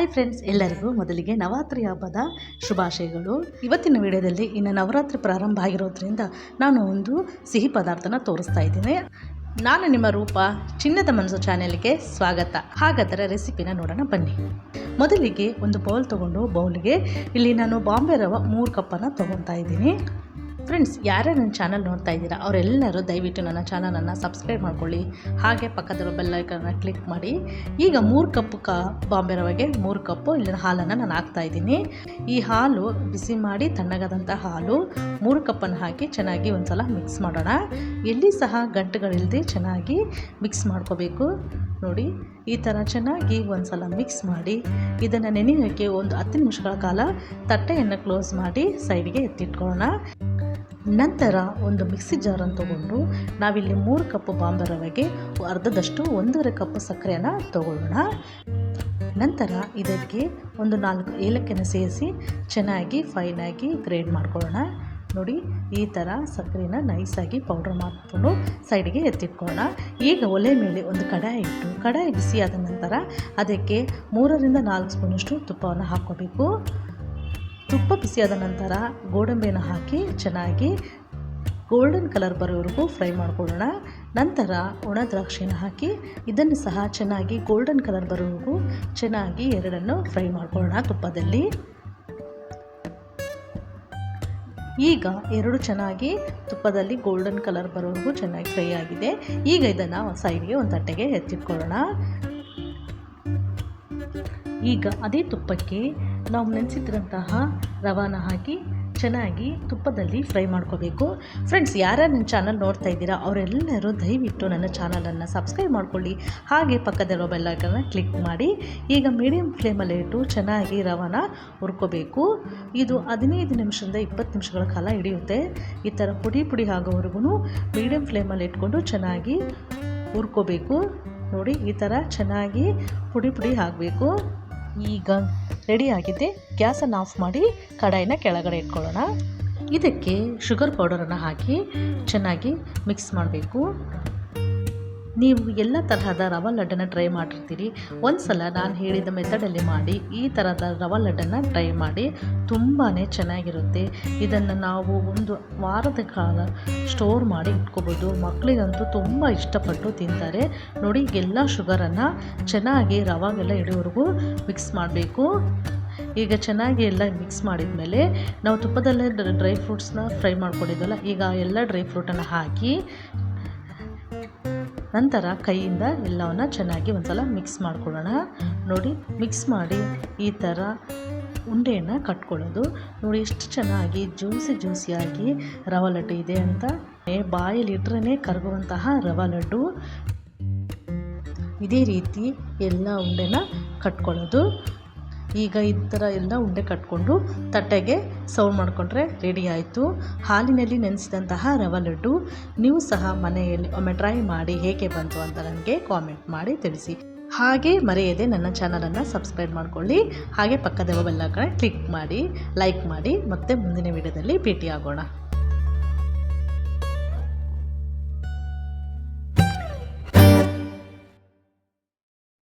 Hi friends, ಎಲ್ಲರಿಗೂ ಮೊದಲಿಗೆ ನವರಾತ್ರಿ ಹಬ್ಬದ ಶುಭಾಶಯಗಳು. ಇವತ್ತಿನ ವಿಡಿಯೋದಲ್ಲಿ ಇನ್ನು ನವರಾತ್ರಿ ಪ್ರಾರಂಭ ಆಗಿರೋದ್ರಿಂದ ನಾನು ಒಂದು ಸಿಹಿ ಪದಾರ್ಥನ ತೋರಿಸ್ತಾ ಇದ್ದೀನಿ. ನಾನು ನಿಮ್ಮ ರೂಪ, ಚಿನ್ನದ ಮನಸ್ಸು ಚಾನೆಲ್ಗೆ ಸ್ವಾಗತ. ಹಾಗಾದರೆ ರೆಸಿಪಿನ ನೋಡೋಣ ಬನ್ನಿ. ಮೊದಲಿಗೆ ಒಂದು ಬೌಲ್ ತೊಗೊಂಡು ಬೌಲ್ಗೆ ಇಲ್ಲಿ ನಾನು ಬಾಂಬೆ ರವೆ 3 ಕಪ್ಪನ್ನು ತೊಗೊತಾ ಇದ್ದೀನಿ. ಫ್ರೆಂಡ್ಸ್, ಯಾರ್ಯಾರು ನನ್ನ ಚಾನಲ್ ನೋಡ್ತಾ ಇದ್ದೀರಾ ಅವರೆಲ್ಲರೂ ದಯವಿಟ್ಟು ನನ್ನ ಚಾನಲನ್ನು ಸಬ್ಸ್ಕ್ರೈಬ್ ಮಾಡ್ಕೊಳ್ಳಿ. ಹಾಗೆ ಪಕ್ಕದಲ್ಲಿರೋ ಬೆಲ್ ಐಕಾನ್ನ ಕ್ಲಿಕ್ ಮಾಡಿ. ಈಗ 3 ಕಪ್ ಬಾಂಬೆ ರವೆಗೆ 3 ಕಪ್ಪು ಇಲ್ಲಿನ ಹಾಲನ್ನು ನಾನು ಹಾಕ್ತಾ ಇದ್ದೀನಿ. ಈ ಹಾಲು ಬಿಸಿ ಮಾಡಿ ತಣ್ಣಗಾದಂಥ ಹಾಲು 3 ಕಪ್ಪನ್ನು ಹಾಕಿ ಚೆನ್ನಾಗಿ ಒಂದು ಸಲ ಮಿಕ್ಸ್ ಮಾಡೋಣ. ಎಲ್ಲಿ ಸಹ ಗಂಟುಗಳಿಲ್ಲದೆ ಚೆನ್ನಾಗಿ ಮಿಕ್ಸ್ ಮಾಡ್ಕೋಬೇಕು. ನೋಡಿ, ಈ ಥರ ಚೆನ್ನಾಗಿ ಒಂದು ಸಲ ಮಿಕ್ಸ್ ಮಾಡಿ ಇದನ್ನು ನೆನೆಯೋಕ್ಕೆ ಒಂದು 10 ನಿಮಿಷಗಳ ಕಾಲ ತಟ್ಟೆಯನ್ನು ಕ್ಲೋಸ್ ಮಾಡಿ ಸೈಡ್ಗೆ ಎತ್ತಿಟ್ಕೊಳ್ಳೋಣ. ನಂತರ ಒಂದು ಮಿಕ್ಸಿ ಜಾರನ್ನು ತೊಗೊಂಡು ನಾವಿಲ್ಲಿ 3 ಕಪ್ ಬಾಂಬೆ ರವೆಗೆ ಅರ್ಧದಷ್ಟು 1.5 ಕಪ್ ಸಕ್ಕರೆಯನ್ನು ತಗೊಳ್ಳೋಣ. ನಂತರ ಇದಕ್ಕೆ ಒಂದು 4 ಏಲಕ್ಕಿಯನ್ನು ಸೇರಿಸಿ ಚೆನ್ನಾಗಿ ಫೈನಾಗಿ ಗ್ರೈಂಡ್ ಮಾಡ್ಕೊಳ್ಳೋಣ. ನೋಡಿ, ಈ ಥರ ಸಕ್ಕರೆನ ನೈಸಾಗಿ ಪೌಡ್ರ್ ಮಾಡಿಕೊಂಡು ಸೈಡ್ಗೆ ಎತ್ತಿಟ್ಕೊಳ್ಳೋಣ. ಈಗ ಒಲೆ ಮೇಲೆ ಒಂದು ಕಡಾಯಿ ಇಟ್ಟು ಕಡಾಯಿ ಬಿಸಿಯಾದ ನಂತರ ಅದಕ್ಕೆ 3 ರಿಂದ 4 ಸ್ಪೂನಷ್ಟು ತುಪ್ಪವನ್ನು ಹಾಕ್ಕೋಬೇಕು. ತುಪ್ಪ ಬಿಸಿಯಾದ ನಂತರ ಗೋಡಂಬಿಯನ್ನು ಹಾಕಿ ಚೆನ್ನಾಗಿ ಗೋಲ್ಡನ್ ಕಲರ್ ಬರೋವರೆಗೂ ಫ್ರೈ ಮಾಡ್ಕೊಳ್ಳೋಣ. ನಂತರ ಒಣ ದ್ರಾಕ್ಷಿನ ಹಾಕಿ ಇದನ್ನು ಸಹ ಚೆನ್ನಾಗಿ ಗೋಲ್ಡನ್ ಕಲರ್ ಬರೋವರೆಗೂ ಚೆನ್ನಾಗಿ ಎರಡನ್ನು ಫ್ರೈ ಮಾಡ್ಕೊಳ್ಳೋಣ ತುಪ್ಪದಲ್ಲಿ. ಈಗ ಎರಡು ಚೆನ್ನಾಗಿ ತುಪ್ಪದಲ್ಲಿ ಗೋಲ್ಡನ್ ಕಲರ್ ಬರೋವರೆಗೂ ಚೆನ್ನಾಗಿ ಫ್ರೈ ಆಗಿದೆ. ಈಗ ಇದನ್ನು ಸೈಡ್ಗೆ ಒಂದು ತಟ್ಟೆಗೆ ಎತ್ತಿಟ್ಕೊಳ್ಳೋಣ. ಈಗ ಅದೇ ತುಪ್ಪಕ್ಕೆ ನಾವು ನೆನೆಸಿದ್ರಂತಹ ರವಾನ ಹಾಕಿ ಚೆನ್ನಾಗಿ ತುಪ್ಪದಲ್ಲಿ ಫ್ರೈ ಮಾಡ್ಕೋಬೇಕು. ಫ್ರೆಂಡ್ಸ್, ಯಾರ್ಯಾರು ನನ್ನ ಚಾನಲ್ ನೋಡ್ತಾ ಇದ್ದೀರಾ ಅವರೆಲ್ಲರೂ ದಯವಿಟ್ಟು ನನ್ನ ಚಾನಲನ್ನು ಸಬ್ಸ್ಕ್ರೈಬ್ ಮಾಡ್ಕೊಳ್ಳಿ. ಹಾಗೆ ಪಕ್ಕದಲ್ಲಿರೋ ಬೆಲ್ ಐಕಾನ್ನ ಕ್ಲಿಕ್ ಮಾಡಿ. ಈಗ ಮೀಡಿಯಮ್ ಫ್ಲೇಮಲ್ಲಿ ಇಟ್ಟು ಚೆನ್ನಾಗಿ ರವಾನ ಹುರ್ಕೋಬೇಕು. ಇದು 15 ನಿಮಿಷದಿಂದ 20 ನಿಮಿಷಗಳ ಕಾಲ ಹಿಡಿಯುತ್ತೆ. ಈ ಥರ ಪುಡಿ ಆಗೋವರೆಗೂ ಮೀಡಿಯಮ್ ಫ್ಲೇಮಲ್ಲಿ ಇಟ್ಕೊಂಡು ಚೆನ್ನಾಗಿ ಹುರ್ಕೋಬೇಕು. ನೋಡಿ, ಈ ಥರ ಚೆನ್ನಾಗಿ ಪುಡಿ ಆಗಬೇಕು. ಈಗ ರೆಡಿಯಾಗಿದೆ. ಗ್ಯಾಸನ್ನು ಆಫ್ ಮಾಡಿ ಕಡಾಯಿನ ಕೆಳಗಡೆ ಇಟ್ಕೊಳ್ಳೋಣ. ಇದಕ್ಕೆ ಶುಗರ್ ಪೌಡರನ್ನು ಹಾಕಿ ಚೆನ್ನಾಗಿ ಮಿಕ್ಸ್ ಮಾಡಬೇಕು. ನೀವು ಎಲ್ಲ ತರಹದ ರವೆ ಲಡ್ಡನ್ನು ಟ್ರೈ ಮಾಡಿರ್ತೀರಿ. ಒಂದು ಸಲ ನಾನು ಹೇಳಿದ ಮೆಥಡಲ್ಲಿ ಮಾಡಿ ಈ ಥರದ ರವೆ ಲಡ್ಡನ್ನು ಟ್ರೈ ಮಾಡಿ. ತುಂಬಾ ಚೆನ್ನಾಗಿರುತ್ತೆ. ಇದನ್ನು ನಾವು ಒಂದು ವಾರದ ಕಾಲ ಸ್ಟೋರ್ ಮಾಡಿ ಇಟ್ಕೋಬೋದು. ಮಕ್ಕಳಿಗಂತೂ ತುಂಬ ಇಷ್ಟಪಟ್ಟು ತಿಂತಾರೆ. ನೋಡಿ, ಎಲ್ಲ ಶುಗರನ್ನು ಚೆನ್ನಾಗಿ ರವಾಗೆಲ್ಲ ಇಡೋವರೆಗೂ ಮಿಕ್ಸ್ ಮಾಡಬೇಕು. ಈಗ ಚೆನ್ನಾಗಿ ಎಲ್ಲ ಮಿಕ್ಸ್ ಮಾಡಿದ ಮೇಲೆ ನಾವು ತುಪ್ಪದಲ್ಲೇ ಡ್ರೈ ಫ್ರೂಟ್ಸ್ನ ಫ್ರೈ ಮಾಡ್ಕೊಂಡಿದ್ವಲ್ಲ, ಈಗ ಎಲ್ಲ ಡ್ರೈ ಫ್ರೂಟನ್ನು ಹಾಕಿ ನಂತರ ಕೈಯಿಂದ ಎಲ್ಲವನ್ನು ಚೆನ್ನಾಗಿ ಒಂದು ಸಲ ಮಿಕ್ಸ್ ಮಾಡ್ಕೊಳ್ಳೋಣ. ನೋಡಿ, ಮಿಕ್ಸ್ ಮಾಡಿ ಈ ಥರ ಉಂಡೆಯನ್ನು ಕಟ್ಕೊಳ್ಳೋದು. ನೋಡಿ, ಎಷ್ಟು ಚೆನ್ನಾಗಿ ಜ್ಯೂಸಿಯಾಗಿ ರವೆ ಲಡ್ಡು ಇದೆ ಅಂತ. ಬಾಯಲ್ಲಿ ಇಟ್ಟರೆ ಕರಗುವಂತಹ ರವೆ ಲಡ್ಡು. ಇದೇ ರೀತಿ ಎಲ್ಲ ಉಂಡೆನ ಕಟ್ಕೊಳ್ಳೋದು. ಈಗ ಈ ಥರ ಎಲ್ಲ ಉಂಡೆ ಕಟ್ಕೊಂಡು ತಟ್ಟೆಗೆ ಸರ್ವ್ ಮಾಡಿಕೊಂಡ್ರೆ ರೆಡಿ ಆಯಿತು. ಹಾಲಿನಲ್ಲಿ ನೆನೆಸಿದಂತಹ ರವೆ ಲಡ್ಡು. ನೀವು ಸಹ ಮನೆಯಲ್ಲಿ ಒಮ್ಮೆ ಟ್ರೈ ಮಾಡಿ ಹೇಗೆ ಬಂತು ಅಂತ ನನಗೆ ಕಾಮೆಂಟ್ ಮಾಡಿ ತಿಳಿಸಿ. ಹಾಗೆ ಮರೆಯದೆ ನನ್ನ ಚಾನಲನ್ನು ಸಬ್ಸ್ಕ್ರೈಬ್ ಮಾಡ್ಕೊಳ್ಳಿ. ಹಾಗೆ ಪಕ್ಕದ ಬೆಲ್ ಐಕಾನ್ ಕ್ಲಿಕ್ ಮಾಡಿ, ಲೈಕ್ ಮಾಡಿ. ಮತ್ತೆ ಮುಂದಿನ ವಿಡಿಯೋದಲ್ಲಿ ಭೇಟಿಯಾಗೋಣ.